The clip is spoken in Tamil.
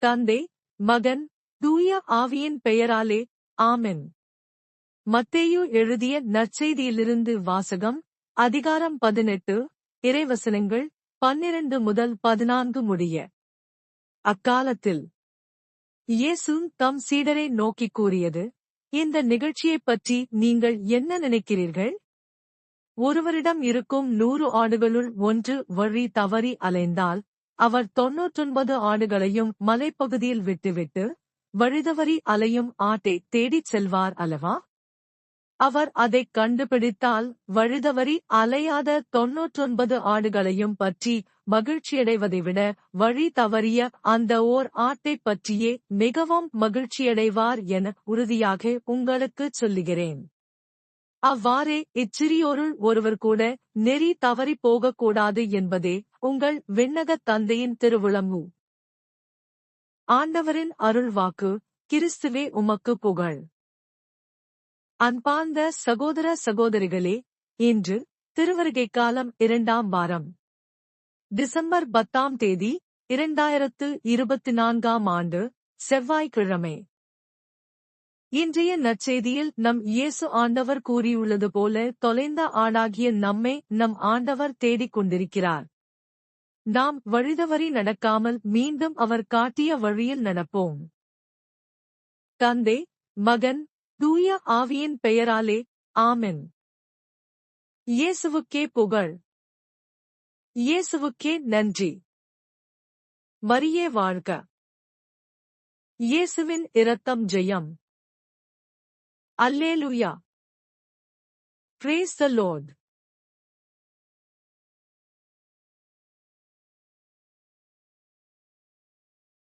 தந்தை, மகன், தூய ஆவியின் பெயராலே ஆமென். மத்தேயு எழுதிய நற்செய்தியிலிருந்து வாசகம். அதிகாரம் 18. இறைவசனங்கள் 12 முதல் 14 முடிய. அக்காலத்தில் இயேசு தம் சீடரை நோக்கிக் கூறியது, இந்த நிகழ்ச்சியைப் பற்றி நீங்கள் என்ன நினைக்கிறீர்கள்? ஒருவரிடம் இருக்கும் 100 ஆடுகளுள் ஒன்று வழி தவறி அலைந்தால், அவர் 99 ஆடுகளையும் மலைப்பகுதியில் விட்டுவிட்டு, வழிதவறி அலையும் ஆட்டை தேடிச் செல்வார் அல்லவா? அவர் அதைக் கண்டுபிடித்தால், வழிதவறி அலையாத 99 ஆடுகளையும் பற்றி மகிழ்ச்சியடைவதை விட, வழி தவறிய அந்த ஓர் ஆட்டைப் பற்றியே மிகவும் மகிழ்ச்சியடைவார் என உறுதியாக உங்களுக்குச் சொல்லுகிறேன். அவ்வாறே இச்சிறியோருள் ஒருவர் கூட நெறி தவறிப் போகக்கூடாது என்பதே உங்கள் விண்ணகத் தந்தையின் திருவுளமு. ஆண்டவரின் அருள்வாக்கு. கிறிஸ்துவே உமக்கு புகழ். அன்பார்ந்த சகோதர சகோதரிகளே, இன்று திருவருகை காலம் 2ஆம் வாரம், டிசம்பர் 10ஆம் தேதி 2024ஆம் ஆண்டு, செவ்வாய்க்கிழமை. இன்றைய நற்செய்தியில் நம் இயேசு ஆண்டவர் கூறியுள்ளது போல, தொலைந்த ஆடாகிய நம்மை நம் ஆண்டவர் தேடிக் கொண்டிருக்கிறார். நாம் வழிதவறி நடக்காமல் மீண்டும் அவர் காட்டிய வழியில் நடப்போம். தந்தை, மகன், தூய ஆவியின் பெயராலே ஆமென். இயேசுவுக்கே புகழ். இயேசுவுக்கே நன்றி. மரியே வாழ்க. இயேசுவின் இரத்தம் ஜெயம். அல்லேலூயா. Praise the Lord.